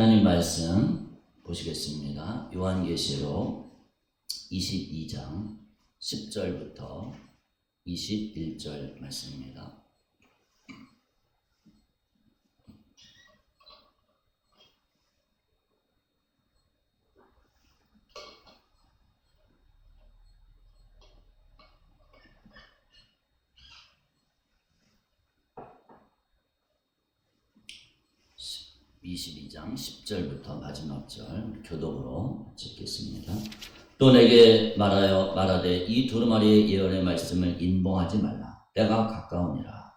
하나님 말씀 보시겠습니다. 요한계시록 22장 10절부터 21절 말씀입니다. (22장) 10절부터 마지막 절 교독으로 읽겠습니다. 또 내게 말하되 이 두루마리의 예언의 말씀을 인봉하지 말라. 때가 가까우니라.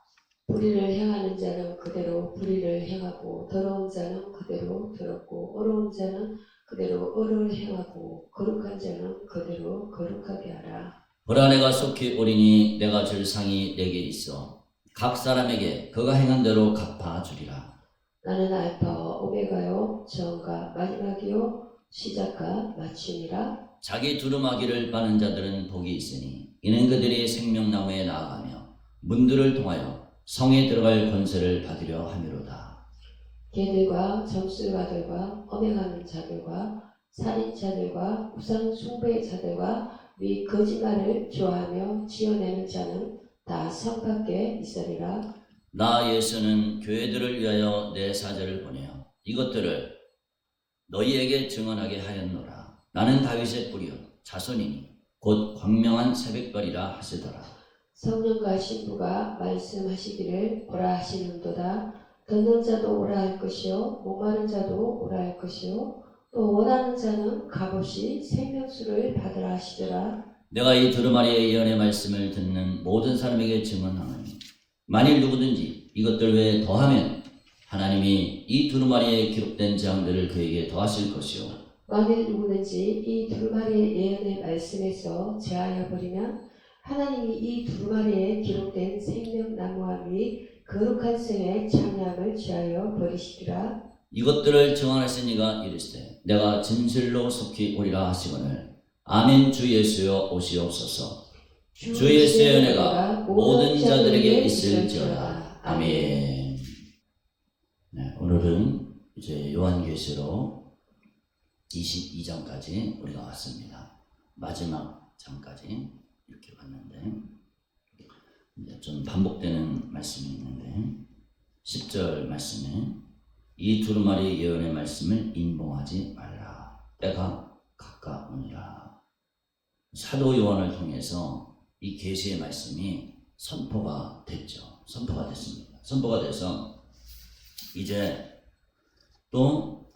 불의를 행하는 자는 그대로 불의를 행하고 더러운 자는 그대로 더럽고 어려운 자는 그대로 어를 행하고 거룩한 자는 그대로 거룩하게 하라. 보라, 내가 속히 오리니 내가 줄 상이 내게 있어 각 사람에게 그가 행한 대로 갚아주리라. 나는 알파와 오메가요 처음과 마지막이요 시작과 마침이라. 자기 두루마기를 빠는 자들은 복이 있으니 이는 그들이 생명나무에 나아가며 문들을 통하여 성에 들어갈 권세를 받으려 함이로다. 개들과 점술가들과 엄행하는 자들과 살인자들과 우상 숭배의 자들과 위 거짓말을 좋아하며 지어내는 자는 다 성 밖에 있으리라. 나 예수는 교회들을 위하여 내 사자를 보내어 이것들을 너희에게 증언하게 하였노라. 나는 다윗의 뿌리요 자손이니 곧 광명한 새벽별이라 하시더라. 성령과 신부가 말씀하시기를 오라 하시는도다. 듣는 자도 오라 할 것이요 목마른 자도 오라 할 것이요 또 원하는 자는 값없이 생명수를 받으라 하시더라. 내가 이 두루마리의 예언의 말씀을 듣는 모든 사람에게 증언하노니 만일 누구든지 이것들 외에 더하면 하나님이 이 두루마리에 기록된 재앙들을 그에게 더하실 것이요 만일 누구든지 이 두루마리의 예언의 말씀에서 제하여 버리면 하나님이 이 두루마리에 기록된 생명나무와 및 거룩한 성의 참여함을 제하여 버리시리라. 이것들을 증언하시니가 이르시되 내가 진실로 속히 오리라 하시거늘 아멘. 주 예수여 오시옵소서. 주 예수의 은혜가 모든 자들에게 있을지어다. 아멘. 네, 오늘은 이제 요한계시록 22장까지 우리가 왔습니다. 마지막 장까지 이렇게 왔는데 이제 좀 반복되는 말씀이 있는데 10절 말씀에 이 두루마리 예언의 말씀을 인봉하지 말라. 때가 가까우니라. 사도 요한을 통해서 이 계시의 말씀이 선포가 됐죠. 선포가 됐습니다. 선포가 돼서 이제 또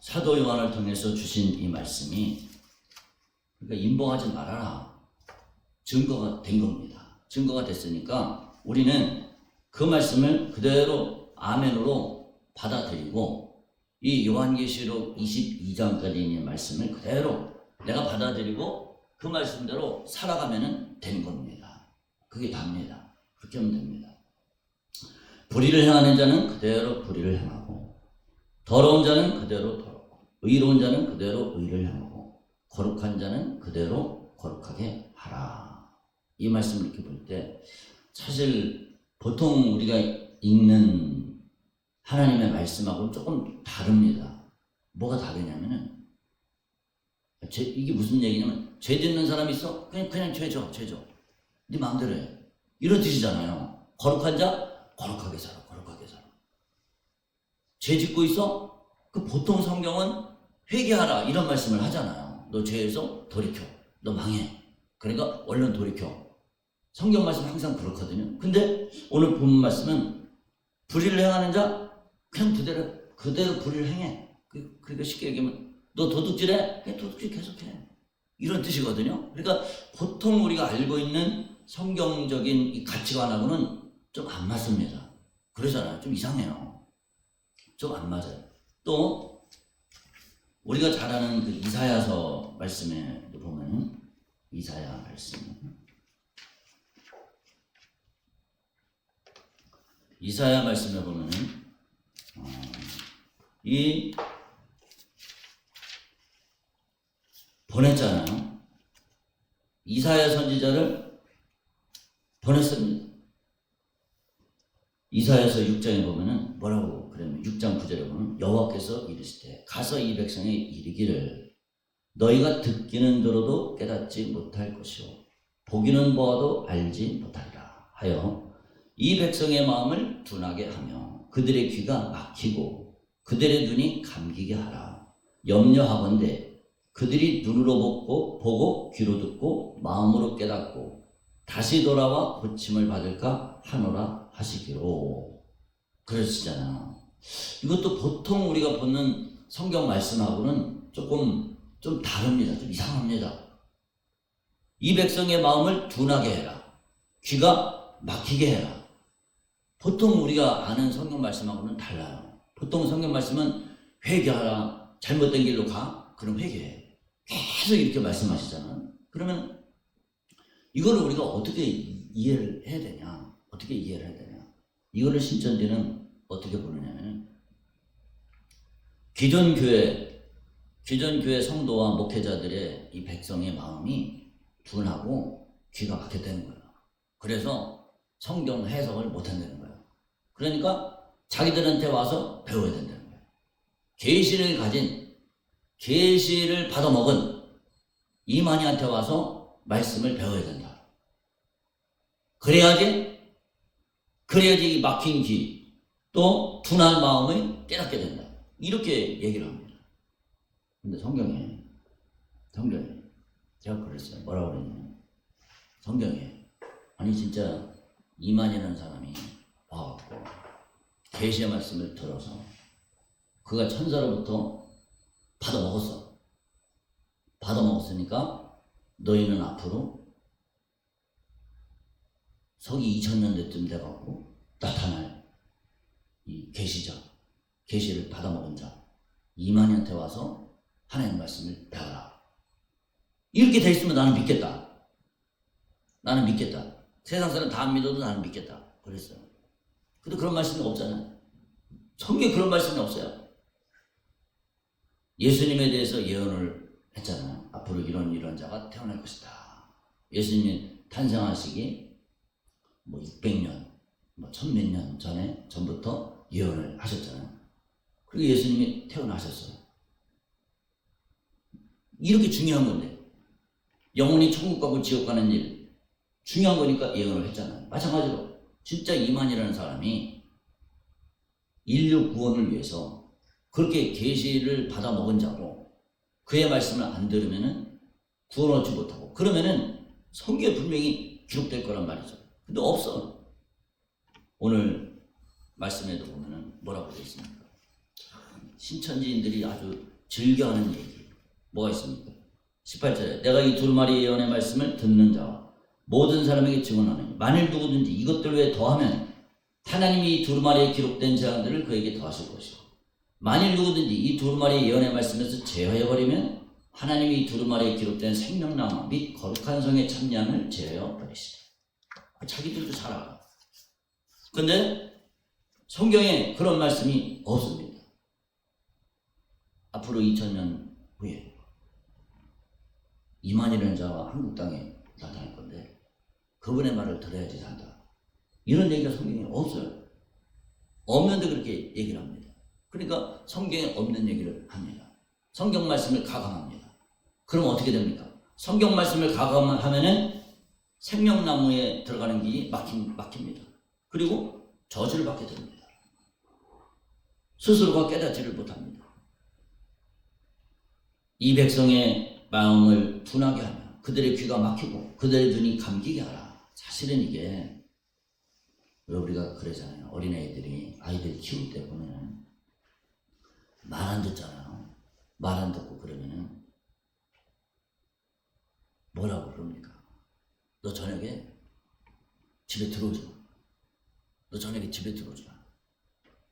사도 요한을 통해서 주신 이 말씀이 그러니까 인봉하지 말아라. 증거가 된 겁니다. 증거가 됐으니까 우리는 그 말씀을 그대로 아멘으로 받아들이고 이 요한계시록 22장까지 있는 말씀을 그대로 내가 받아들이고 그 말씀대로 살아가면 되는 겁니다. 그게 답니다. 그렇게 하면 됩니다. 불의를 행하는 자는 그대로 불의를 행하고 더러운 자는 그대로 더럽고 의로운 자는 그대로 의를 행하고 거룩한 자는 그대로 거룩하게 하라. 이 말씀을 이렇게 볼 때 사실 보통 우리가 읽는 하나님의 말씀하고는 조금 다릅니다. 뭐가 다르냐면은 이게 무슨 얘기냐면 죄 짓는 사람이 있어? 그냥 죄져. 네 마음대로 해. 이런 뜻이잖아요. 거룩한 자? 거룩하게 살아. 죄 짓고 있어? 그 보통 성경은 회개하라 이런 말씀을 하잖아요. 너 죄에서 돌이켜. 너 망해. 그러니까 얼른 돌이켜. 성경 말씀 항상 그렇거든요. 근데 오늘 본 말씀은 불의를 행하는 자? 그냥 그대로 불의를 행해. 그러니까 쉽게 얘기하면 너 도둑질해? 그냥 도둑질 계속해. 이런 뜻이거든요. 그러니까 보통 우리가 알고 있는 성경적인 이 가치관하고는 좀 안 맞습니다. 그러잖아요. 좀 이상해요. 좀 안 맞아요. 또 우리가 잘 아는 그 이사야서 말씀에 보면 이사야 말씀 이사야 말씀에 보면은 이 보냈잖아요. 이사야 선지자를 보냈습니다. 이사야서 6장에 보면은 뭐라고 그러면 6장 9절에 보면 여호와께서 이르시되 가서 이 백성에 이르기를 너희가 듣기는 들어도 깨닫지 못할 것이요 보기는 보아도 알지 못하리라 하여 이 백성의 마음을 둔하게 하며 그들의 귀가 막히고 그들의 눈이 감기게 하라. 염려하건대 그들이 눈으로 보고 귀로 듣고 마음으로 깨닫고 다시 돌아와 고침을 받을까 하노라 하시기로. 그러시잖아. 이것도 보통 우리가 보는 성경 말씀하고는 조금 좀 다릅니다. 좀 이상합니다. 이 백성의 마음을 둔하게 해라. 귀가 막히게 해라. 보통 우리가 아는 성경 말씀하고는 달라요. 보통 성경 말씀은 회개하라. 잘못된 길로 가. 그럼 회개해. 계속 이렇게 말씀하시잖아요. 그러면 이거를 우리가 어떻게 이해를 해야 되냐? 어떻게 이해를 해야 되냐? 이거를 신천지는 어떻게 보느냐면 기존 교회 성도와 목회자들의 이 백성의 마음이 둔하고 귀가 막혔다는 거예요. 그래서 성경 해석을 못한다는 거예요. 그러니까 자기들한테 와서 배워야 된다는 거예요. 계시를 받아먹은 이만희한테 와서 말씀을 배워야 된다. 그래야지 이 막힌 귀, 또 둔한 마음을 깨닫게 된다. 이렇게 얘기를 합니다. 근데 성경에 제가 그랬어요. 뭐라고 그랬냐면 성경에 아니 진짜 이만희라는 사람이 와갖고 계시의 말씀을 들어서 그가 천사로부터 받아먹었으니까 너희는 앞으로 서기 2000년대쯤 돼갖고 나타날 이 계시를 받아먹은 자 이만희한테 와서 하나님 말씀을 배워라. 이렇게 돼 있으면 나는 믿겠다. 세상 사람 다 안 믿어도 나는 믿겠다. 그랬어요. 근데 그런 말씀이 없잖아요. 성경에 그런 말씀이 없어요. 예수님에 대해서 예언을 했잖아요. 앞으로 이런 자가 태어날 것이다. 예수님이 탄생하시기 600년, 1000몇 년 전부터 예언을 하셨잖아요. 그리고 예수님이 태어나셨어요. 이렇게 중요한 건데 영혼이 천국 가고 지옥 가는 일 중요한 거니까 예언을 했잖아요. 마찬가지로 진짜 이만희라는 사람이 인류 구원을 위해서 그렇게 계시를 받아 먹은 자고 그의 말씀을 안 들으면은 구원 얻지 못하고 그러면은 성경에 분명히 기록될 거란 말이죠. 근데 없어. 오늘 말씀에도 보면은 뭐라고 되어 있습니까? 신천지인들이 아주 즐겨하는 얘기 뭐가 있습니까? 18절에 내가 이 두루마리 예언의 말씀을 듣는 자와 모든 사람에게 증언하느니 만일 누구든지 이것들 외에 더하면 하나님이 이 두루마리에 기록된 재앙들을 그에게 더하실 것이고 만일 누구든지 이 두루마리 예언의 말씀에서 제하여버리면 하나님이 이 두루마리에 기록된 생명나무 및 거룩한 성의 참여함을 제하여버리시다. 자기들도 잘 알아. 근데 성경에 그런 말씀이 없습니다. 앞으로 2000년 후에 이만희라는 자와 한국 땅에 나타날 건데 그분의 말을 들어야지 산다. 이런 얘기가 성경에 없어요. 없는데 그렇게 얘기를 합니다. 그러니까 성경에 없는 얘기를 합니다. 성경 말씀을 가감합니다. 그럼 어떻게 됩니까? 성경 말씀을 가감하면은 생명나무에 들어가는 길이 막힙니다. 그리고 저주를 받게 됩니다. 스스로가 깨닫지를 못합니다. 이 백성의 마음을 둔하게 하며 그들의 귀가 막히고 그들의 눈이 감기게 하라. 사실은 이게 우리가 그러잖아요. 어린애들이 아이들 키울 때 보면 말 안 듣잖아요. 말 안 듣고 그러면은 뭐라고 그럽니까? 너 저녁에 집에 들어오지 마. 너 저녁에 집에 들어오지 마.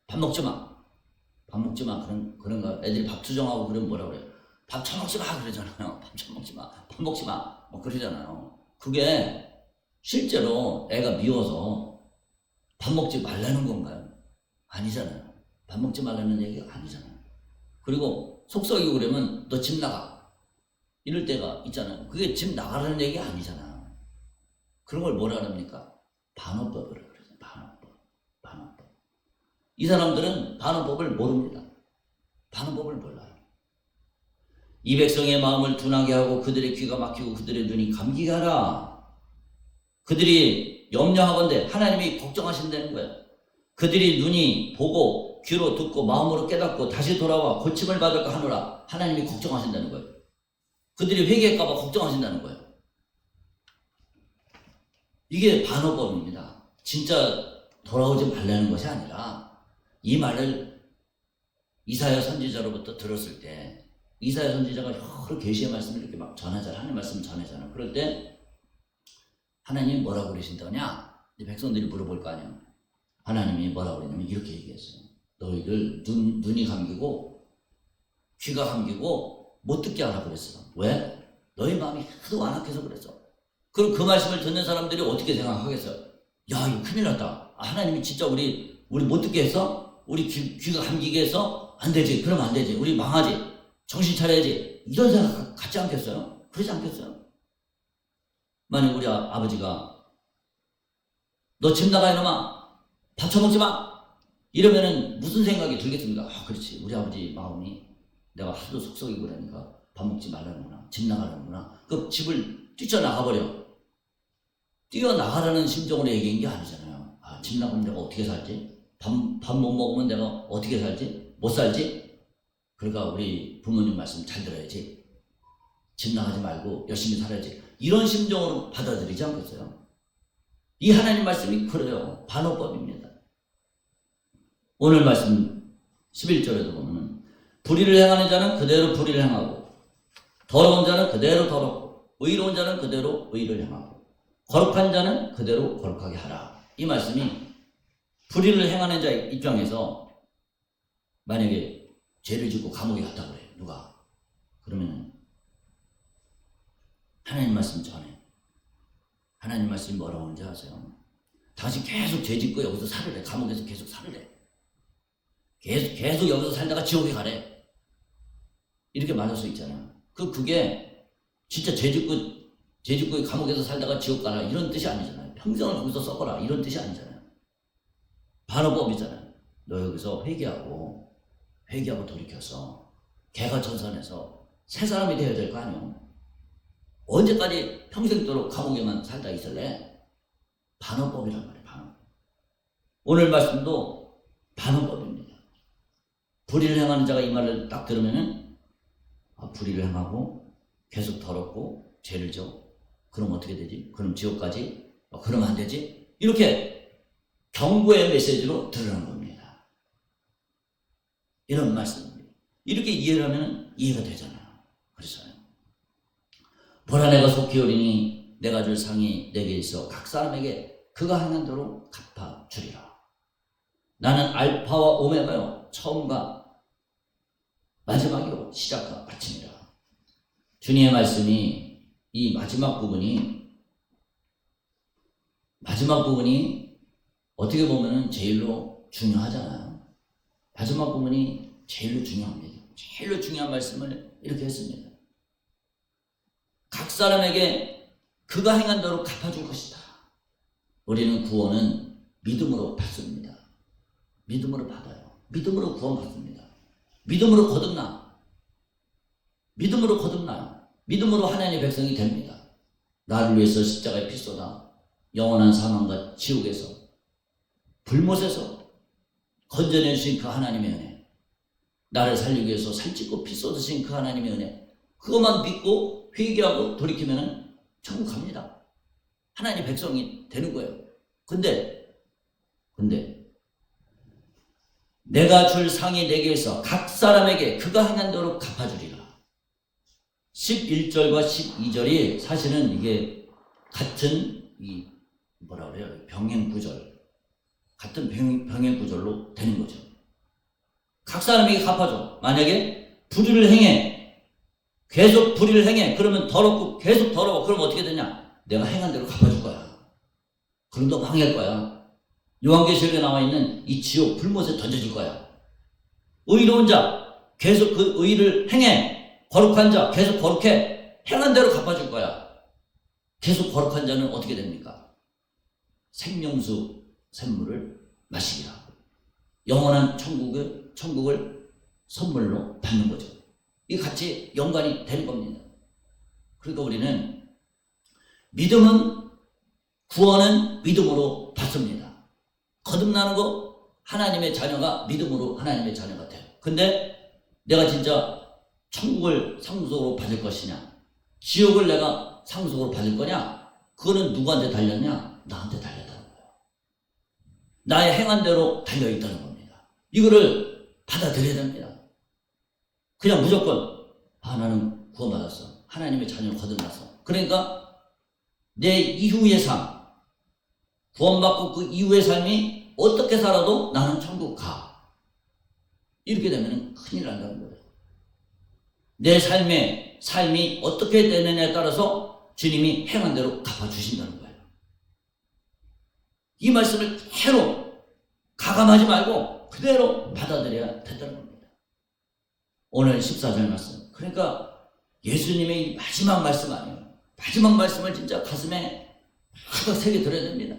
밥 먹지 마. 그런가? 애들이 밥 투정하고 그러면 뭐라 그래요? 밥 처먹지 마 그러잖아요. 밥 처먹지 마. 밥 먹지 마. 그러잖아요. 그게 실제로 애가 미워서 밥 먹지 말라는 건가요? 아니잖아요. 밥 먹지 말라는 얘기가 아니잖아요. 그리고 속썩이고 그러면 너 집 나가. 이럴 때가 있잖아요. 그게 집 나가라는 얘기가 아니잖아요. 그런 걸 뭐라 합니까? 반어법이라고 그러죠. 반어법. 이 사람들은 반응법을 모릅니다. 반응법을 몰라요. 이 백성의 마음을 둔하게 하고 그들의 귀가 막히고 그들의 눈이 감기게 하라. 그들이 염려하건대 하나님이 걱정하신다는 거예요. 그들이 눈이 보고 귀로 듣고 마음으로 깨닫고 다시 돌아와 고침을 받을까 하노라. 하나님이 걱정하신다는 거예요. 그들이 회개할까 봐 걱정하신다는 거예요. 이게 반어법입니다. 진짜 돌아오지 말라는 것이 아니라 이 말을 이사야 선지자로부터 들었을 때 이사야 선지자가 여러 계시의 말씀을 이렇게 막 전하잖아. 하나님 말씀을 전하잖아. 그럴 때 하나님이 뭐라고 그러신다냐? 백성들이 물어볼 거 아니야. 하나님이 뭐라고 그러냐면 이렇게 얘기했어요. 너희들 눈이 감기고 귀가 감기고 못 듣게 하라 그랬어. 왜? 너희 마음이 하도 완악해서 그랬어. 그럼 그 말씀을 듣는 사람들이 어떻게 생각하겠어요? 야, 이거 큰일 났다. 하나님이 진짜 우리 못 듣게 했어? 우리 귀가 감기게 해서? 안 되지. 그러면 안 되지. 우리 망하지. 정신 차려야지. 이런 생각 갖지 않겠어요? 그러지 않겠어요? 만약 우리 아버지가 너 집 나가 이놈아. 밥 처먹지 마. 이러면은 무슨 생각이 들겠습니까? 아, 그렇지. 우리 아버지 마음이 내가 하도 속썩이고 그러니까 밥 먹지 말라는구나. 집 나가라는구나. 그 집을 뛰쳐나가버려. 뛰어나가라는 심정으로 얘기한 게 아니잖아요. 아, 집 나가면 내가 어떻게 살지? 밥 못 먹으면 내가 어떻게 살지? 못 살지? 그러니까 우리 부모님 말씀 잘 들어야지. 집 나가지 말고 열심히 살아야지. 이런 심정으로 받아들이지 않겠어요? 이 하나님 말씀이 그래요. 반어법입니다. 오늘 말씀 11절에도 보면 불의를 행하는 자는 그대로 불의를 행하고 더러운 자는 그대로 더럽고 의로운 자는 그대로 의를 행하고 거룩한 자는 그대로 거룩하게 하라. 이 말씀이 불의를 행하는 자 입장에서 만약에 죄를 짓고 감옥에 갔다 그래요. 누가? 그러면 하나님 말씀 전해. 하나님 말씀이 뭐라고 하는지 아세요? 당신 계속 죄 짓고 여기서 살으래. 감옥에서 계속 살으래. 계속 여기서 살다가 지옥에 가래. 이렇게 말할 수 있잖아요. 그게 진짜 죄 짓고 감옥에서 살다가 지옥 가라 이런 뜻이 아니잖아요. 평생을 거기서 썩어라 이런 뜻이 아니잖아요. 반어법이잖아요. 너 여기서 회개하고 돌이켜서 개가천선해서 새 사람이 되어야 될 거 아니에요. 언제까지 평생도록 감옥에만 살다 있을래? 반어법이란 말이에요. 반어법. 오늘 말씀도 반어법입니다. 불의를 행하는 자가 이 말을 딱 들으면은 불의를 행하고 계속 더럽고 죄를 져. 그럼 어떻게 되지? 그럼 지옥까지? 그러면 안 되지? 이렇게 경고의 메시지로 들으라는 겁니다. 이런 말씀입니다. 이렇게 이해를 하면 이해가 되잖아요. 그래서요. 보라 내가 속히 오리니 내가 줄 상이 내게 있어 각 사람에게 그가 행한 대로 갚아주리라. 나는 알파와 오메가요. 처음과 마지막이요. 시작과 마침이라. 주님의 말씀이 이 마지막 부분이 어떻게 보면은 제일로 중요하잖아요. 마지막 부분이 제일로 중요합니다. 제일로 중요한 말씀을 이렇게 했습니다. 각 사람에게 그가 행한 대로 갚아줄 것이다. 우리는 구원은 믿음으로 받습니다. 믿음으로 받아요. 믿음으로 구원받습니다. 믿음으로 거듭나요. 믿음으로 하나님의 백성이 됩니다. 나를 위해서 십자가에 피 쏟아 영원한 사망과 지옥에서 불못에서 건져내신 그 하나님의 은혜, 나를 살리기 위해서 살찌고 피 쏟으신 그 하나님의 은혜, 그것만 믿고 회개하고 돌이키면 천국 갑니다. 하나님의 백성이 되는 거예요. 근데 내가 줄 상이 내게 있어 각 사람에게 그가 행한 대로 갚아주리라. 11절과 12절이 사실은 이게 같은 병행 구절, 같은 병행 구절로 되는 거죠. 각 사람에게 갚아줘. 만약에 불의를 행해, 계속 불의를 행해. 그러면 더럽고 계속 더러워. 그럼 어떻게 되냐? 내가 행한 대로 갚아줄 거야. 그럼 너 망할 거야. 요한계시록에 나와 있는 이 지옥 불못에 던져질 거야. 의로운 자 계속 그 의를 행해. 거룩한 자 계속 거룩해. 행한 대로 갚아줄 거야. 계속 거룩한 자는 어떻게 됩니까? 생명수 샘물을 마시리라. 영원한 천국을 선물로 받는 거죠. 이 같이 연관이 되는 겁니다. 그러니까 우리는 구원은 믿음으로 받습니다. 거듭나는 거 하나님의 자녀가 믿음으로 하나님의 자녀가 돼요. 근데 내가 진짜 천국을 상속으로 받을 것이냐, 지옥을 내가 상속으로 받을 거냐, 그거는 누구한테 달렸냐? 나한테 달렸다는 거예요. 나의 행한 대로 달려있다는 겁니다. 이거를 받아들여야 됩니다. 그냥 무조건 나는 구원받았어, 하나님의 자녀로 거듭났어, 그러니까 내 이후의 삶, 구원받고 그 이후의 삶이 어떻게 살아도 나는 천국 가, 이렇게 되면 큰일 난다는 거예요. 내 삶이 어떻게 되느냐에 따라서 주님이 행한 대로 갚아주신다는 거예요. 이 말씀을 그대로 가감하지 말고 그대로 받아들여야 된다는 겁니다. 오늘 14절 말씀, 그러니까 예수님의 이 마지막 말씀 아니에요. 마지막 말씀을 진짜 가슴에 팍 새겨 들어야 됩니다.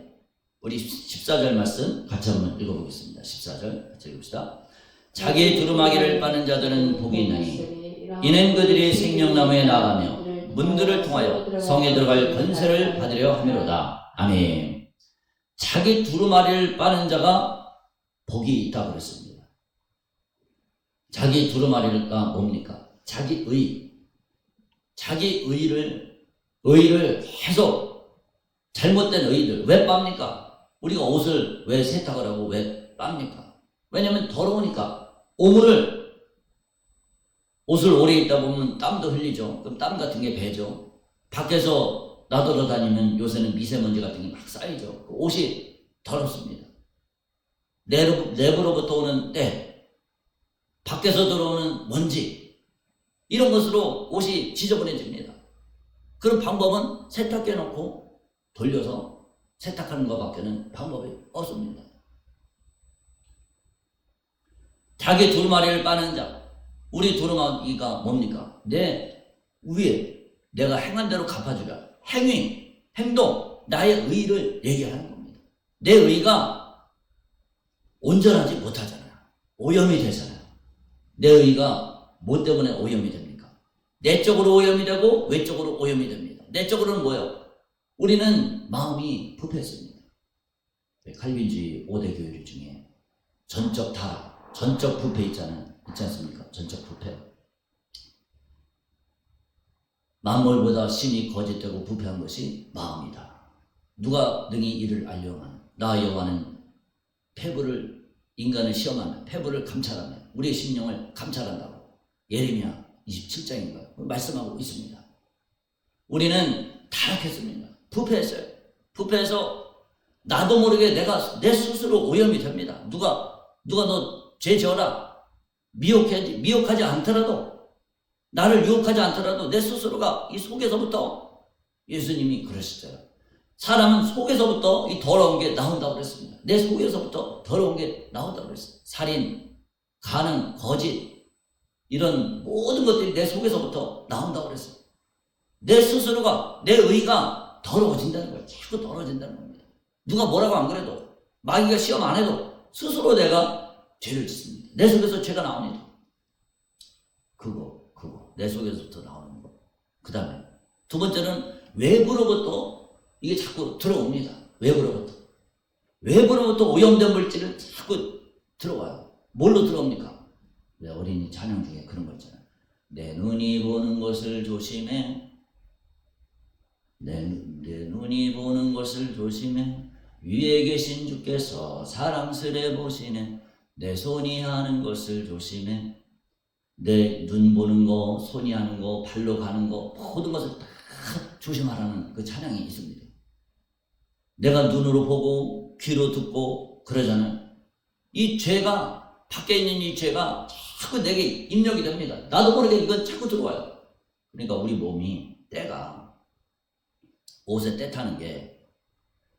우리 14절 말씀 같이 한번 읽어보겠습니다. 14절 같이 읽읍시다. 자기의 두루마기를 빠는 자들은 복이 있나니 이는 그들이 생명나무에 나가며 문들을 통하여 성에 들어갈 권세를 받으려 함이로다. 아멘. 자기 두루마리를 빠는 자가 복이 있다고 그랬습니다. 자기 두루마리가 뭡니까? 자기 의를 계속 잘못된 의들 왜 빱니까? 우리가 옷을 왜 세탁을 하고 왜 빱니까? 왜냐면 더러우니까. 옷을 오래 입다 보면 땀도 흘리죠. 그럼 땀 같은 게 배죠. 밖에서 나돌아다니면 요새는 미세먼지 같은 게 막 쌓이죠. 옷이 더럽습니다. 내부로부터 오는 때, 밖에서 들어오는 먼지, 이런 것으로 옷이 지저분해집니다. 그런 방법은 세탁기에 넣고 돌려서 세탁하는 것밖에는 방법이 없습니다. 자기 두루마리를 빠는 자, 우리 두루마기가 뭡니까? 내 위에 내가 행한 대로 갚아주라. 행동, 나의 의를 얘기하는 겁니다. 내 의가 온전하지 못하잖아요. 오염이 되잖아요. 내 의가 뭐 때문에 오염이 됩니까? 내적으로 오염이 되고 외적으로 오염이 됩니다. 내적으로는 뭐예요? 우리는 마음이 부패했습니다. 칼빈주의 5대 교리 중에 전적 타락, 전적 부패 있지 않습니까? 전적 부패. 만물보다 신이 거짓되고 부패한 것이 마음이다. 누가 능히 이를 알려하는 나 여호와는 인간을 시험하며 패부를 감찰하며 우리의 심령을 감찰한다고 예레미야 27장인가요? 말씀하고 있습니다. 우리는 타락했습니다. 부패했어요. 부패해서 나도 모르게 내 스스로 오염이 됩니다. 누가 너 죄 지어라, 미혹하지 않더라도, 나를 유혹하지 않더라도 내 스스로가 이 속에서부터, 예수님이 그러시잖아요. 사람은 속에서부터 이 더러운 게 나온다고 그랬습니다. 내 속에서부터 더러운 게 나온다고 그랬어요. 살인, 간음, 거짓, 이런 모든 것들이 내 속에서부터 나온다고 그랬어요. 내 스스로가, 내 의가 더러워진다는 거예요. 자꾸 더러워진다는 겁니다. 누가 뭐라고 안 그래도, 마귀가 시험 안 해도 스스로 내가 죄를 짓습니다. 내 속에서 죄가 나옵니다. 그거 내 속에서부터 나오는 거. 그 다음에 두 번째는 외부로부터 이게 자꾸 들어옵니다. 외부로부터 오염된 물질을 자꾸 들어와요. 뭘로 들어옵니까? 왜 어린이 찬양 중에 그런 거 있잖아요. 내 눈이 보는 것을 조심해. 내 눈이 보는 것을 조심해. 위에 계신 주께서 사랑스레 보시네. 내 손이 하는 것을 조심해. 내 눈 보는 거, 손이 하는 거, 발로 가는 거, 모든 것을 다 조심하라는 그 찬양이 있습니다. 내가 눈으로 보고 귀로 듣고 그러잖아요. 이 죄가, 밖에 있는 이 죄가 자꾸 내게 입력이 됩니다. 나도 모르게 이건 자꾸 들어와요. 그러니까 우리 몸이 때가, 옷에 때 타는 게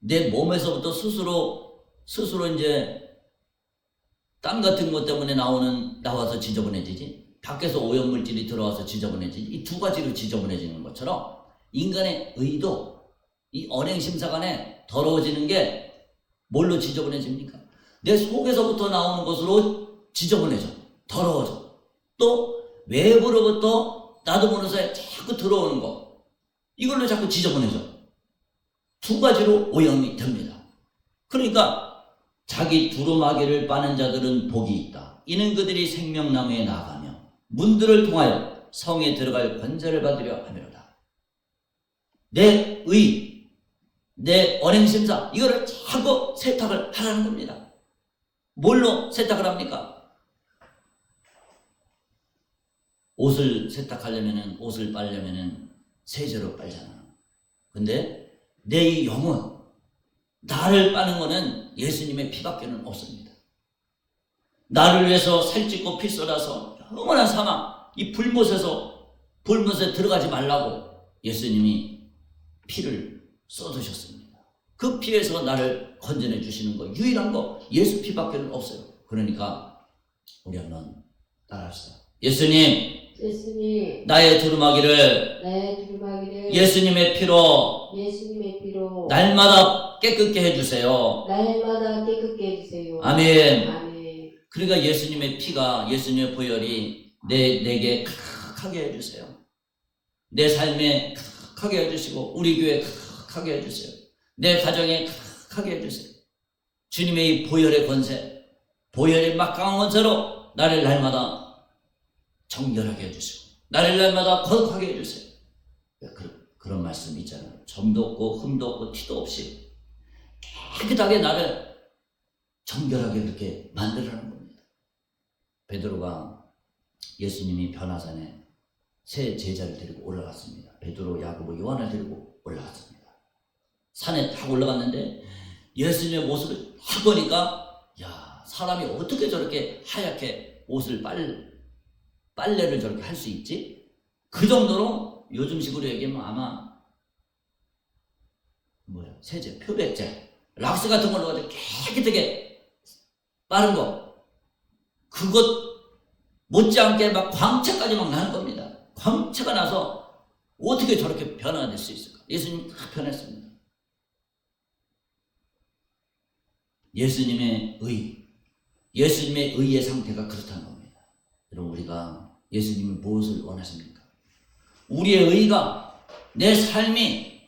내 몸에서부터 스스로 이제 땀 같은 것 때문에 나와서 지저분해지지, 밖에서 오염물질이 들어와서 지저분해지지, 이 두 가지로 지저분해지는 것처럼 인간의 의도, 이 언행심사간에 더러워지는 게 뭘로 지저분해집니까? 내 속에서부터 나오는 것으로 지저분해져, 더러워져. 또 외부로부터 나도 모르는 사이에 자꾸 들어오는 거, 이걸로 자꾸 지저분해져. 두 가지로 오염이 됩니다. 그러니까 자기 두루마기를 빠는 자들은 복이 있다. 이는 그들이 생명나무에 나아가며 문들을 통하여 성에 들어갈 권세를 받으려 하미로다. 내 의, 내 언행심사, 이거를 자꾸 세탁을 하라는 겁니다. 뭘로 세탁을 합니까? 옷을 세탁하려면은, 옷을 빨려면은 세제로 빨잖아. 근데 내 영혼, 나를 빠는 거는 예수님의 피밖에는 없습니다. 나를 위해서 살찌고 피 쏟아서 영원한 사망, 이 불못에 들어가지 말라고 예수님이 피를 쏟으셨습니다. 그 피에서 나를 건져내 주시는 거, 유일한 거 예수 피밖에는 없어요. 그러니까 우리 한번 따라합시다. 예수님, 나의 두루마기를 예수님의 피로 날마다 깨끗게 해주세요. 아멘. 그러니까 예수님의 피가, 예수님의 보혈이 내게 크게 해주세요. 내 삶에 크게 해주시고 우리 교회 크게 해주세요. 내 가정에 크게 해주세요. 주님의 이 보혈의 권세, 보혈의 막강한 권세로 나를 날마다 정결하게 해주시고 나를 날마다 거룩하게 해주세요. 그런 말씀 있잖아요. 점도 없고 흠도 없고 티도 없이 깨끗하게 나를 정결하게 그렇게 만들라는 겁니다. 베드로가 예수님이 변화산에 새 제자를 데리고 올라갔습니다. 베드로, 야고보, 요한을 데리고 올라갔습니다. 산에 딱 올라갔는데 예수님의 모습을 딱 보니까, 야, 사람이 어떻게 저렇게 하얗게 옷을 빨래를 저렇게 할 수 있지? 그 정도로 요즘식으로 얘기하면 아마 세제, 표백제, 락스 같은 걸로 가지고 깨끗하게 빠른 거, 그것 못지않게 막 광채까지 막 나는 겁니다. 광채가 나서 어떻게 저렇게 변화가 될 수 있을까? 예수님 다 변했습니다. 예수님의 의의 상태가 그렇다는 겁니다. 여러분, 우리가 예수님은 무엇을 원하십니까? 우리의 의가, 내 삶이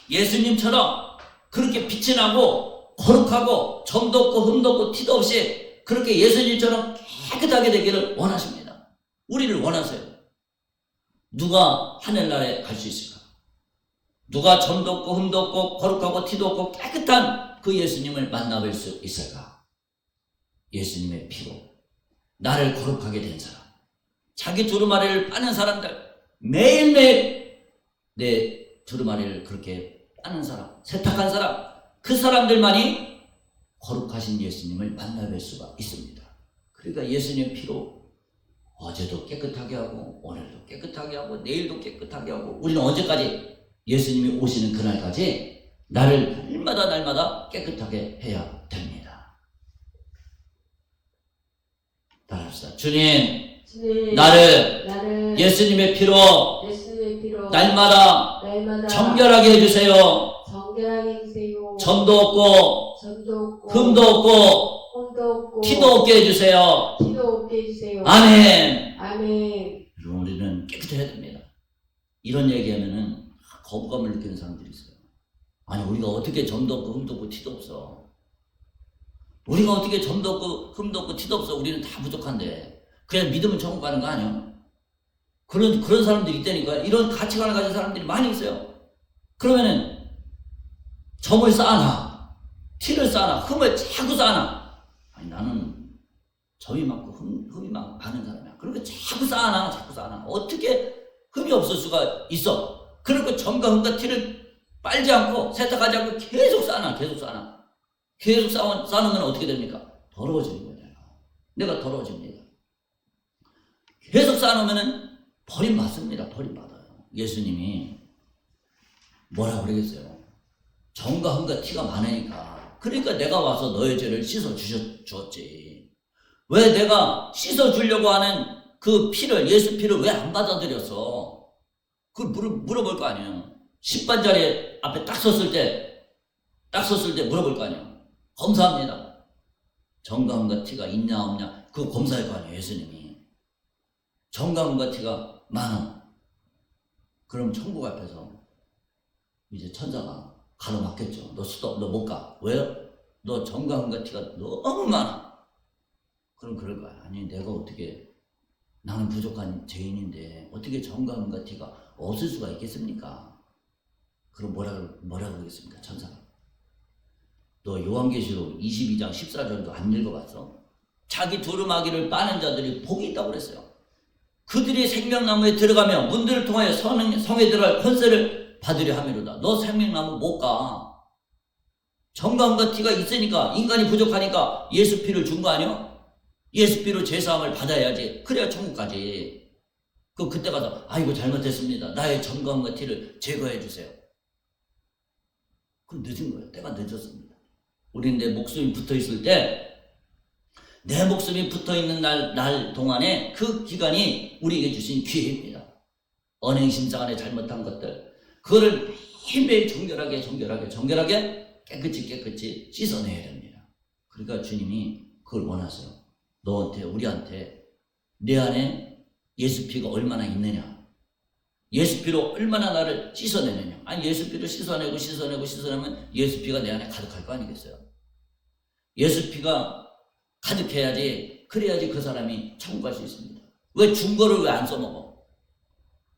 예수님처럼 그렇게 빛이 나고 거룩하고 점도 없고 흠도 없고 티도 없이 그렇게 예수님처럼 깨끗하게 되기를 원하십니다. 우리를 원하세요. 누가 하늘나라에 갈 수 있을까? 누가 점도 없고 흠도 없고 거룩하고 티도 없고 깨끗한 그 예수님을 만나볼 수 있을까? 예수님의 피로 나를 거룩하게 된 사람, 자기 두루마리를 빠는 사람들, 매일매일 내 두루마리를 그렇게 빠는 사람, 세탁한 사람, 그 사람들만이 거룩하신 예수님을 만나뵐 수가 있습니다. 그러니까 예수님의 피로 어제도 깨끗하게 하고 오늘도 깨끗하게 하고 내일도 깨끗하게 하고, 우리는 언제까지? 예수님이 오시는 그날까지 나를 날마다 깨끗하게 해야 됩니다. 따라합시다. 주님, 나를 예수님의 피로 날마다 정결하게 해주세요. 점도 없고 흠도 없고 티도 없게 해주세요. 아멘. 여러분, 우리는 깨끗해야 됩니다. 이런 얘기하면은 거부감을 느끼는 사람들이 있어요. 아니, 우리가 어떻게 점도 없고 흠도 없고 티도 없어? 우리가 어떻게 점도 없고 흠도 없고 티도 없어? 우리는 다 부족한데 그냥 믿으면 천국 가는 거 아니야? 그런 사람들이 있다니까요. 이런 가치관을 가진 사람들이 많이 있어요. 그러면은 점을 쌓아놔, 티를 쌓아놔, 흠을 자꾸 쌓아놔. 아니, 나는 점이 많고 흠이 많은 사람이야. 그러니까 자꾸 쌓아놔. 어떻게 흠이 없을 수가 있어? 그러니까 점과 흠과 티를 빨지 않고 세탁하지 않고 계속 쌓아놔. 계속 쌓아놓으면 어떻게 됩니까? 더러워지는 거예요. 내가 더러워집니다. 계속 쌓아놓으면 버림받습니다. 버림받아요. 예수님이 뭐라 그러겠어요? 점과 흠과 티가 많으니까. 그러니까 내가 와서 너의 죄를 씻어 주었지. 왜 내가 씻어 주려고 하는 그 피를, 예수 피를 왜 안 받아들였어? 그걸 물어볼 거 아니에요. 10반짜리 앞에 딱 섰을 때 물어볼 거 아니에요. 검사합니다. 정감과 티가 있냐 없냐 그거 검사할 거 아니에요. 예수님이. 정감과 티가 많아. 그럼 천국 앞에서 이제 천사가 가로막겠죠. 너 스톱, 너 못 가. 왜요? 너 정감과 티가 너무 많아. 그럼 그럴 거야. 아니 내가 어떻게, 나는 부족한 죄인인데 어떻게 정감과 티가 없을 수가 있겠습니까? 그럼 뭐라 그러겠습니까? 천사가. 너 요한계시록 22장 14절도 안 읽어봤어? 자기 두루마기를 빠는 자들이 복이 있다고 그랬어요. 그들이 생명나무에 들어가며 문들을 통하여 성에 들어갈 권세를 받으려 함이로다. 너 생명나무 못 가. 정감과 티가 있으니까, 인간이 부족하니까 예수 피를 준 거 아니야? 예수 피로 죄사함을 받아야지. 그래야 천국 가지. 그때 가서 아이고 잘못했습니다. 나의 정감과 티를 제거해 주세요. 그럼 늦은 거예요. 때가 늦었습니다. 우리는 내 목숨이 붙어 있을 때, 내 목숨이 붙어 있는 날 동안에 그 기간이 우리에게 주신 기회입니다. 언행심상안에 잘못한 것들, 그거를 매일매일 정결하게 깨끗이 씻어내야 됩니다. 그러니까 주님이 그걸 원하세요. 너한테, 우리한테 내 안에 예수 피가 얼마나 있느냐, 예수 피로 얼마나 나를 씻어내느냐. 아니 예수 피로 씻어내면 예수 피가 내 안에 가득할 거 아니겠어요? 예수 피가 가득해야지, 그래야지 그 사람이 천국 갈 수 있습니다. 왜 중거를 왜 안 써먹어?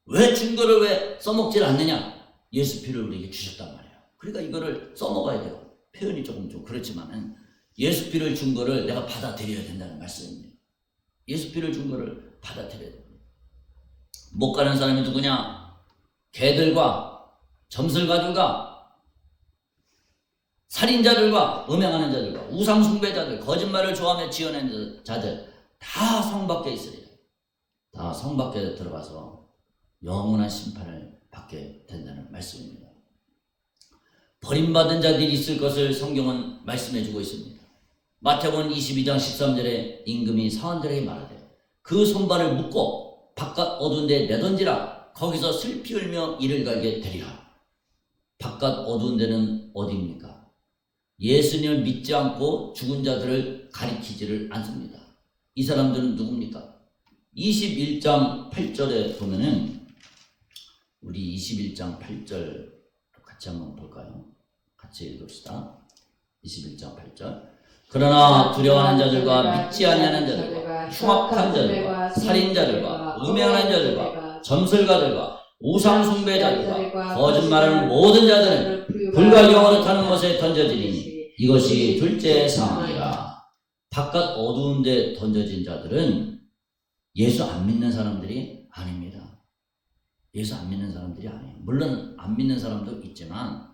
왜 중거를 왜 써먹질 않느냐? 예수 피를 우리에게 주셨단 말이에요. 그러니까 이거를 써먹어야 돼요. 표현이 조금 좀 그렇지만은 예수 피를 준 거를 내가 받아들여야 된다는 말씀입니다. 예수 피를 준 거를 받아들여야 됩니다. 못 가는 사람이 누구냐? 개들과 점술가들과 살인자들과 음행하는 자들과 우상숭배자들, 거짓말을 좋아하며 지어낸 자들, 다 성 밖에 있으리라. 다 성 밖에 들어가서 영원한 심판을 받게 된다는 말씀입니다. 버림받은 자들이 있을 것을 성경은 말씀해주고 있습니다. 마태복음 22장 13절에 임금이 사원들에게 말하되 그 손발을 묶고 바깥 어두운 데 내던지라. 거기서 슬피 울며 이를 갈게 되리라. 바깥 어두운 데는 어디입니까? 예수님을 믿지 않고 죽은 자들을 가리키지를 않습니다. 이 사람들은 누굽니까? 21장 8절에 보면은, 우리 21장 8절 같이 한번 볼까요? 같이 읽읍시다. 21장 8절. 그러나 두려워하는 자들과 믿지 아니하는 자들과 흉악한 자들과 살인자들과 음행하는 자들과 점술가들과 우상숭배자들과 거짓말하는 모든 자들은 불과 영으로 타는 것에 던져지리니 이것이 둘째 사망이라. 바깥 어두운 데 던져진 자들은 예수 안 믿는 사람들이 아닙니다. 예수 안 믿는 사람들이 아니에요. 물론 안 믿는 사람도 있지만,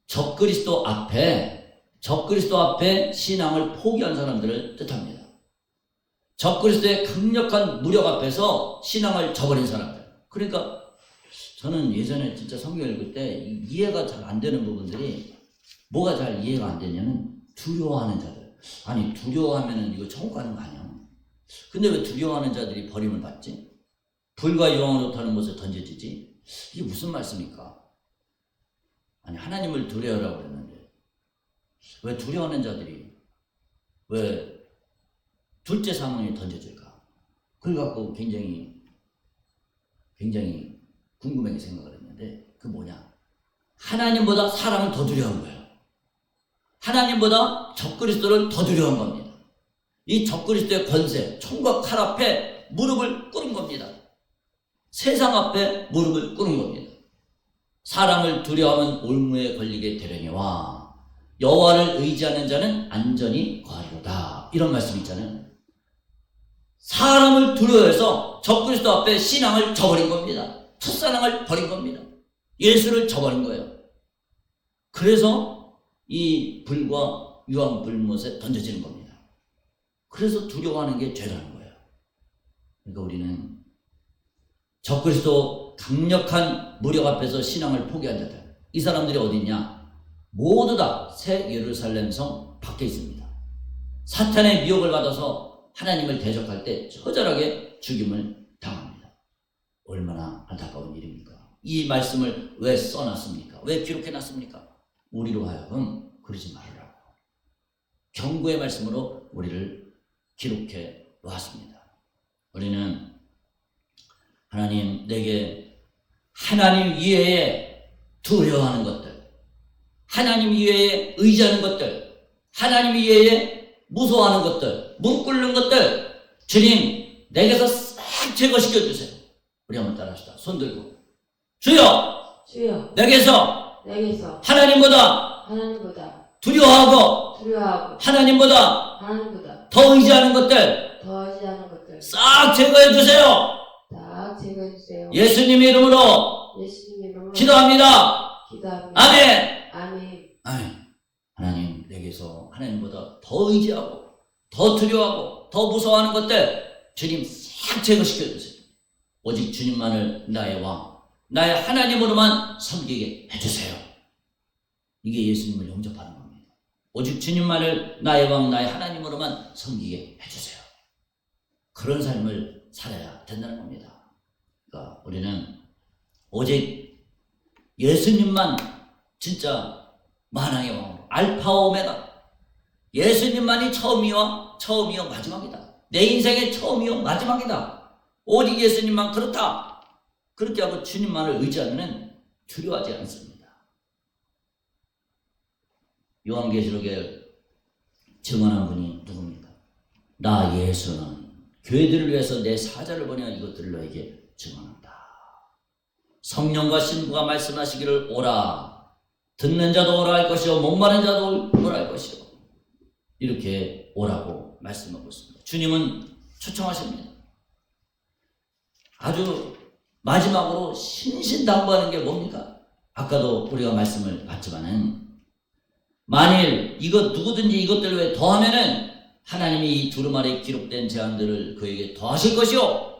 적그리스도 앞에 신앙을 포기한 사람들을 뜻합니다. 적그리스도의 강력한 무력 앞에서 신앙을 저버린 사람들. 그러니까 저는 예전에 진짜 성경 읽을 때 이해가 잘 안 되는 부분들이, 뭐가 잘 이해가 안 되냐면 두려워하는 자들. 아니 두려워하면은 이거 천국 가는 거 아니야? 근데 왜 두려워하는 자들이 버림을 받지? 불과 영원으로 타는 곳에 던져지지? 이게 무슨 말씀입니까? 아니 하나님을 두려워하라고 그랬는데 왜 두려워하는 자들이 왜 둘째 사망에 던져질까? 그걸 갖고 굉장히 궁금하게 생각을 했는데, 그 뭐냐? 하나님보다 사람을 더 두려운 거예요. 하나님보다 적그리스도를 더 두려운 겁니다. 이 적그리스도의 권세, 총과 칼 앞에 무릎을 꿇은 겁니다. 세상 앞에 무릎을 꿇은 겁니다. 사람을 두려워하면 올무에 걸리게 되려니와 여호와를 의지하는 자는 안전히 거하리로다. 이런 말씀 있잖아요. 사람을 두려워해서 적그리스도 앞에 신앙을 저버린 겁니다. 첫사랑을 버린 겁니다. 예수를 저버린 거예요. 그래서 이 불과 유황불못에 던져지는 겁니다. 그래서 두려워하는 게 죄라는 거예요. 그러니까 우리는 적그리스도 강력한 무력 앞에서 신앙을 포기한 자들, 이 사람들이 어디 있냐? 모두 다 새 예루살렘 성 밖에 있습니다. 사탄의 미혹을 받아서 하나님을 대적할 때 처절하게 죽임을 당합니다. 얼마나 안타까운 일입니까? 이 말씀을 왜 써놨습니까? 왜 기록해놨습니까? 우리로 하여금 그러지 말라. 경고의 말씀으로 우리를 기록해 놓았습니다. 우리는 하나님 내게 하나님 이외에 두려워하는 것들, 하나님 이외에 의지하는 것들, 하나님 이외에 무서워하는 것들, 문 꿇는 것들, 주님 내게서 싹 제거시켜 주세요. 우리 한번 따라합시다. 손 들고 주여, 주여 내게서 하나님보다 두려워하고 하나님보다 더 의지하는 것들 싹 제거해 주세요. 예수님의 이름으로 기도합니다. 아멘. 아멘. 하나님 내게서 하나님보다 더 의지하고 더 두려워하고 더 무서워하는 것들 주님 싹 제거시켜 주세요. 오직 주님만을 나의 왕, 나의 하나님으로만 섬기게 해주세요. 이게 예수님을 영접하는 겁니다. 오직 주님만을 나의 왕, 나의 하나님으로만 섬기게 해주세요. 그런 삶을 살아야 된다는 겁니다. 그러니까 우리는 오직 예수님만 진짜 만왕의 왕, 알파와 오메가, 예수님만이 처음이요 마지막이다. 내 인생의 처음이요 마지막이다. 오직 예수님만 그렇다. 그렇게 하고 주님만을 의지하면 두려워하지 않습니다. 요한계시록에 증언한 분이 누굽니까? 나 예수는 교회들을 위해서 내 사자를 보내어 이것들을 너에게 증언한다. 성령과 신부가 말씀하시기를 오라. 듣는 자도 오라 할 것이요 목마른 자도 오라 할 것이요. 이렇게 오라고 말씀하고 있습니다. 주님은 초청하십니다. 아주 마지막으로 신신당부하는 게 뭡니까? 아까도 우리가 말씀을 봤지만은 만일 누구든지 이것들 외에 더하면은 하나님이 이 두루마리에 기록된 제안들을 그에게 더하실 것이요,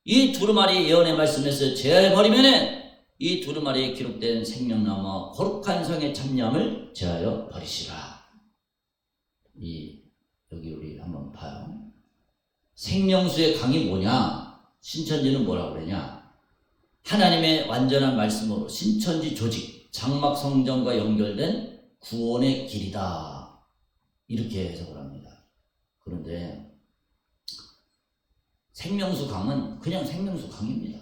이 두루마리 예언의 말씀에서 제하여버리면은 이 두루마리에 기록된 생명나무와 거룩한 성의 참여함을 제하여 버리시라. 여기 우리 한번 봐요. 생명수의 강이 뭐냐? 신천지는 뭐라고 그러냐? 하나님의 완전한 말씀으로 신천지 조직, 장막 성전과 연결된 구원의 길이다. 이렇게 해석을 합니다. 그런데 생명수 강은 그냥 생명수 강입니다.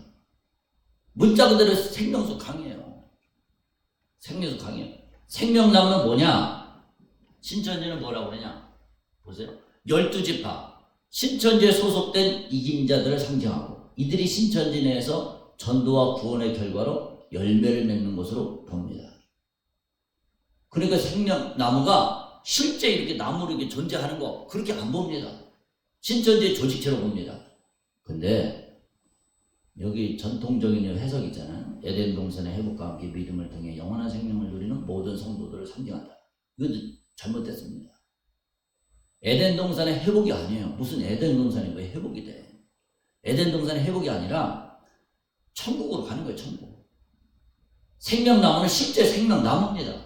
문자 그대로 생명수 강이에요. 생명수 강이에요. 생명나무는 뭐냐? 신천지는 뭐라고 그러냐? 보세요. 12지파, 신천지에 소속된 이긴 자들을 상징하고 이들이 신천지 내에서 전도와 구원의 결과로 열매를 맺는 것으로 봅니다. 그러니까 생명나무가 실제 이렇게 나무로 이렇게 존재하는 거 그렇게 안 봅니다. 신천지의 조직체로 봅니다. 근데 여기 전통적인 해석 있잖아요. 에덴 동산의 회복과 함께 믿음을 통해 영원한 생명을 누리는 모든 성도들을 상징한다. 이건 잘못됐습니다. 에덴 동산의 회복이 아니에요. 무슨 에덴 동산이 왜 회복이 돼? 에덴 동산의 회복이 아니라 천국으로 가는 거예요. 천국. 생명나무는 실제 생명나무입니다.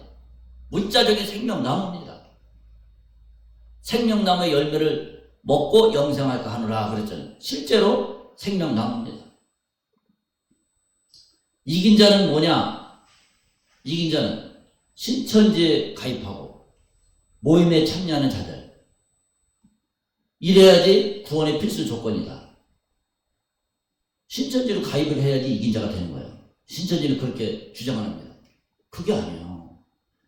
문자적인 생명나무입니다. 생명나무의 열매를 먹고 영생할까 하노라 그랬잖아요. 실제로 생명나무입니다. 이긴 자는 뭐냐? 이긴 자는 신천지에 가입하고 모임에 참여하는 자들. 이래야지 구원의 필수 조건이다. 신천지로 가입을 해야지 이긴 자가 되는 거예요. 신천지는 그렇게 주장합니다. 그게 아니에요.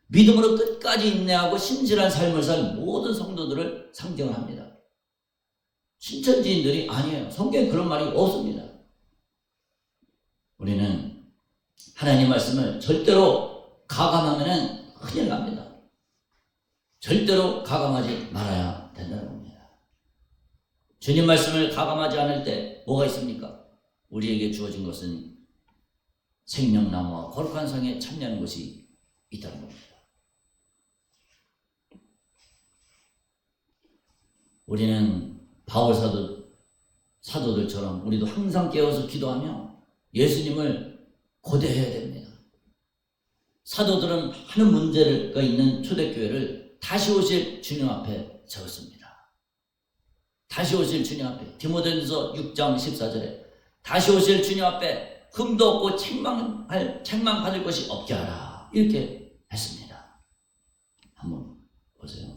믿음으로 끝까지 인내하고 신실한 삶을 살 모든 성도들을 상징합니다. 신천지인들이 아니에요. 성경에 그런 말이 없습니다. 우리는 하나님 말씀을 절대로 가감하면 큰일 납니다. 절대로 가감하지 말아야 된다는 겁니다. 주님 말씀을 가감하지 않을 때 뭐가 있습니까? 우리에게 주어진 것은 생명나무와 거룩한 성에 참여하는 것이 있다는 겁니다. 우리는 바울 사도들처럼 우리도 항상 깨어서 기도하며 예수님을 고대해야 됩니다. 사도들은 하는 문제가 있는 초대교회를 다시 오실 주님 앞에 세웠습니다. 다시 오실 주님 앞에, 디모데전서 6장 14절에 다시 오실 주님 앞에 흠도 없고 책망받을 것이 없게 하라, 이렇게 했습니다. 한번 보세요.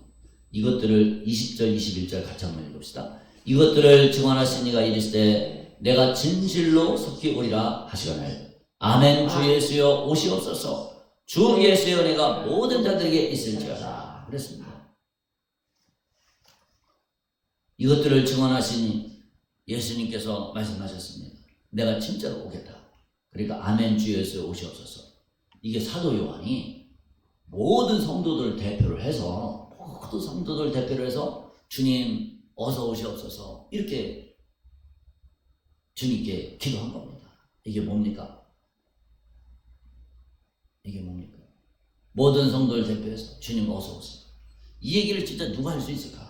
이것들을 20절 21절 같이 한번 읽읍시다. 이것들을 증언하시니가 이르시되 내가 진실로 속히 오리라 하시거늘 아멘. 주 예수여 오시옵소서. 주 예수의 은혜가 모든 자들에게 있을지어다. 그랬습니다. 이것들을 증언하시니 예수님께서 말씀하셨습니다. 내가 진짜로 오겠다. 그러니까 아멘. 주 예수여 오시옵소서. 이게 사도 요한이 모든 성도들을 대표를 해서 주님 어서 오시옵소서 이렇게 주님께 기도한 겁니다. 이게 뭡니까? 모든 성도를 대표해서 주님 어서 오세요. 이 얘기를 진짜 누가 할 수 있을까?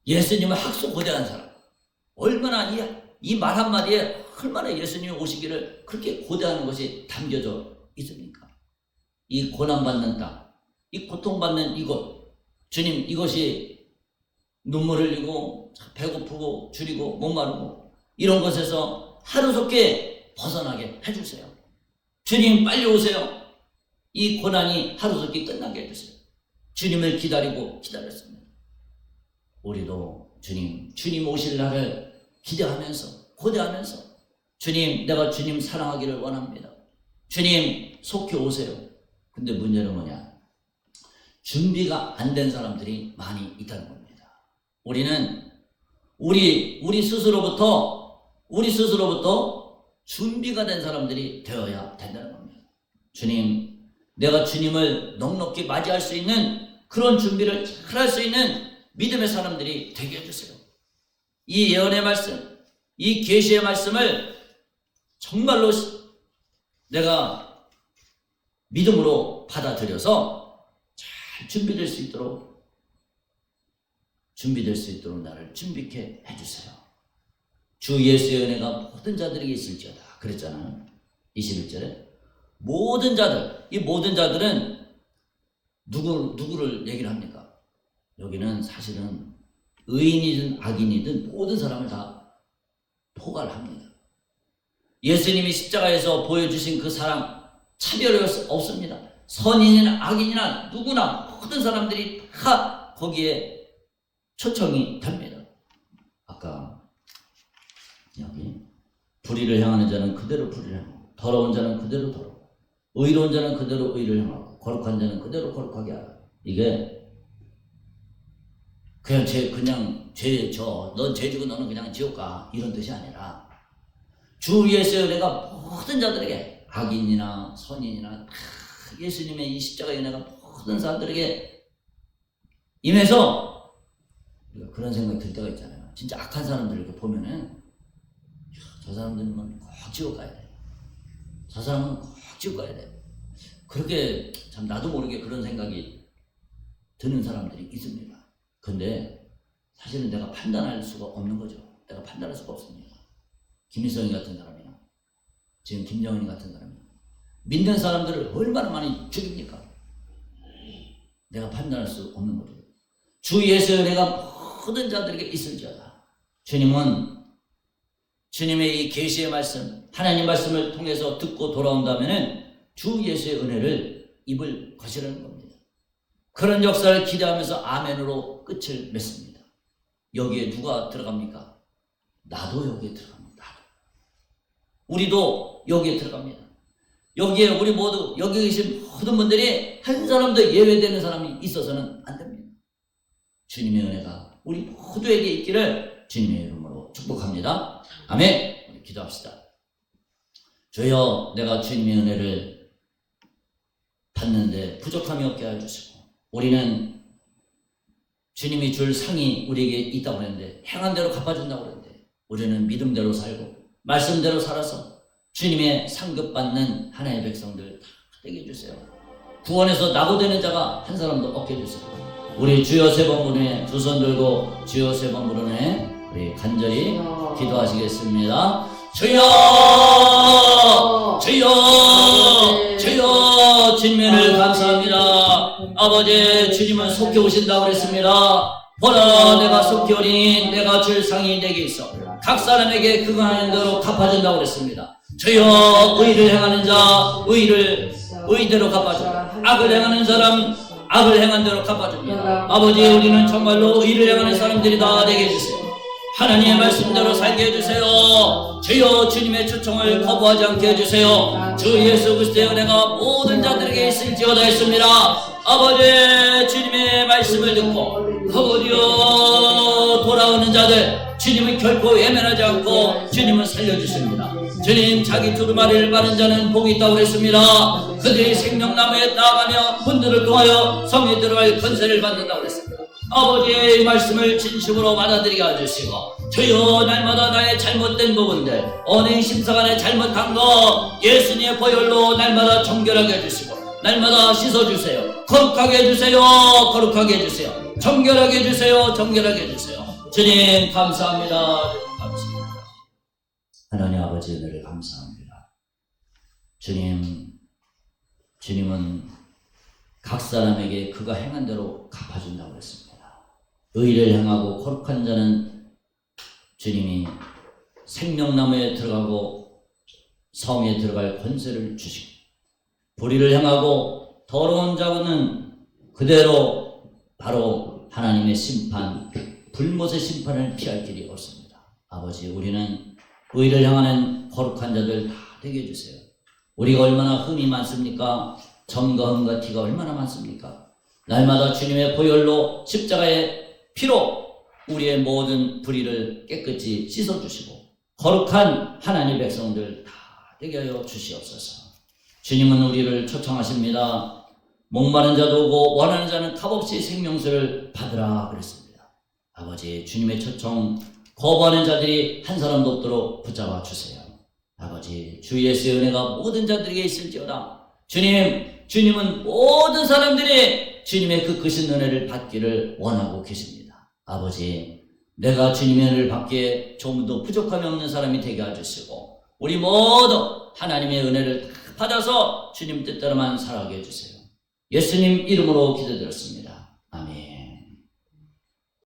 예수님을 학수고대한 사람, 얼마나 이 말 한마디에 얼마나 예수님이 오시기를 그렇게 고대하는 것이 담겨져 있습니까? 이 고난받는 땅, 이 고통받는 이곳, 주님 이것이 눈물 흘리고 배고프고 줄이고 목마르고 이런 것에서 하루속히 벗어나게 해주세요. 주님 빨리 오세요. 이 고난이 하루속히 끝나게 해주세요. 주님을 기다렸습니다. 우리도 주님 오실 날을 기대하면서 고대하면서 주님 내가 주님 사랑하기를 원합니다. 주님 속히 오세요. 근데 문제는 뭐냐? 준비가 안 된 사람들이 많이 있다는 겁니다. 우리는 우리 스스로부터 준비가 된 사람들이 되어야 된다는 겁니다. 주님, 내가 주님을 넉넉히 맞이할 수 있는 그런 준비를 잘 할 수 있는 믿음의 사람들이 되게 해주세요. 이 예언의 말씀, 이 계시의 말씀을 정말로 내가 믿음으로 받아들여서 잘 준비될 수 있도록 나를 준비케 해주세요. 주 예수의 은혜가 모든 자들에게 있을지어다. 그랬잖아요. 21절에 모든 자들, 이 모든 자들은 누구를 얘기를 합니까? 여기는 사실은 의인이든 악인이든 모든 사람을 다 포괄을 합니다. 예수님이 십자가에서 보여주신 그 사랑 차별이 없습니다. 선인이나 악인이나 누구나 모든 사람들이 다 거기에 초청이 됩니다. 아까 여기 불의를 향하는 자는 그대로 불의를 향하고 더러운 자는 그대로 더러워 의로운 자는 그대로 의를 향하고 거룩한 자는 그대로 거룩하게 하라. 이게 그냥 넌 죄 지고 너는 그냥 지옥 가 이런 뜻이 아니라 주 예수의 은혜가 모든 자들에게 악인이나 선인이나 예수님의 이 십자가의 은혜가 모든 사람들에게 임해서 우리가 그런 생각이 들 때가 있잖아요. 진짜 악한 사람들 이렇게 보면은 저 사람들은 꼭 지옥 가야 돼. 저 사람은 꼭 지옥 가야 돼. 그렇게 참 나도 모르게 그런 생각이 드는 사람들이 있습니다. 근데 사실은 내가 판단할 수가 없는 거죠. 내가 판단할 수가 없습니다. 김일성이 같은 사람이나 지금 김정은이 같은 사람이나 믿는 사람들을 얼마나 많이 죽입니까? 내가 판단할 수 없는 거죠. 주 예수의 은혜가 모든 자들에게 있을지어다. 주님은 주님의 이 계시의 말씀, 하나님 말씀을 통해서 듣고 돌아온다면은 주 예수의 은혜를 입을 것이라는 겁니다. 그런 역사를 기대하면서 아멘으로 끝을 맺습니다. 여기에 누가 들어갑니까? 나도 여기에 들어갑니다. 우리도 여기에 들어갑니다. 여기에 우리 모두 여기 계신 모든 분들이 한 사람도 예외되는 사람이 있어서는 안 됩니다. 주님의 은혜가 우리 모두에게 있기를 주님의 이름으로 축복합니다. 아멘. 우리 기도합시다. 주여, 내가 주님의 은혜를 받는데 부족함이 없게 해주시고 우리는 주님이 줄 상이 우리에게 있다고 했는데 행한 대로 갚아준다고 했는데 우리는 믿음대로 살고 말씀대로 살아서 주님의 상급받는 하나님의 백성들 다 되게 해주세요. 구원에서 낙오되는 자가 한 사람도 없게 해주세요. 우리 주여 세 번 부르네, 두 손 들고 주여 세 번 부르네, 우리 간절히 기도하시겠습니다. 주여, 주여, 주여, 주님을 감사합니다. 아버지, 주님은 속히 오신다고 그랬습니다. 보라, 내가 속히 오리니 내가 줄 상이 내게 있어 각 사람에게 그거 하는 대로 갚아준다고 그랬습니다. 주여, 의를 행하는 자 의대로 갚아줘. 악을 행하는 사람 악을 행한 대로 갚아줍니다. 아버지, 우리는 정말로 의를 행하는 사람들이 다 되게 해주세요. 하나님의 말씀대로 살게 해주세요. 주여, 주님의 초청을 거부하지 않게 해주세요. 주 예수 그리스도의 은혜가 모든 자들에게 있을지어다 했습니다. 아버지, 주님의 말씀을 듣고 아버지여 돌아오는 자들, 주님은 결코 외면하지 않고 주님은 살려주십니다. 주님, 자기 두루마리를 마른 자는 복이 있다고 했습니다. 그들이 생명나무에 나아가며 문들을 통하여 성에 들어갈 권세를 받는다고 했습니다. 아버지의 이 말씀을 진심으로 받아들이게 해주시고, 주여, 날마다 나의 잘못된 부분들, 언행 심사간에 잘못한 거 예수님의 보혈로 날마다 정결하게 해주시고, 날마다 씻어주세요. 거룩하게 해주세요. 거룩하게 해주세요. 정결하게 해주세요. 정결하게 해주세요. 주님 감사합니다. 주님 감사합니다. 하나님 아버지 은혜를 감사합니다. 주님은 각 사람에게 그가 행한 대로 갚아준다고 했습니다. 의를 행하고 거룩한 자는 주님이 생명나무에 들어가고 성에 들어갈 권세를 주시고, 불의를 행하고 더러운 자는 그대로 바로 하나님의 심판, 불못의 심판을 피할 길이 없습니다. 아버지, 우리는 의를 향하는 거룩한 자들 다 되게 해주세요. 우리가 얼마나 흠이 많습니까? 점과 흠과 티가 얼마나 많습니까? 날마다 주님의 보혈로 십자가의 피로 우리의 모든 불의를 깨끗이 씻어주시고 거룩한 하나님의 백성들 다 되게 하여 주시옵소서. 주님은 우리를 초청하십니다. 목마른 자도 오고 원하는 자는 값없이 생명수를 받으라 그랬습니다. 아버지, 주님의 초청 거부하는 자들이 한 사람도 없도록 붙잡아 주세요. 아버지, 주 예수의 은혜가 모든 자들에게 있을지어다. 주님은 모든 사람들이 주님의 그 크신 은혜를 받기를 원하고 계십니다. 아버지, 내가 주님의 은혜를 받기에 조금도 부족함이 없는 사람이 되게 해주시고, 우리 모두 하나님의 은혜를 받아서 주님 뜻대로만 살아가게 해주세요. 예수님 이름으로 기도드렸습니다.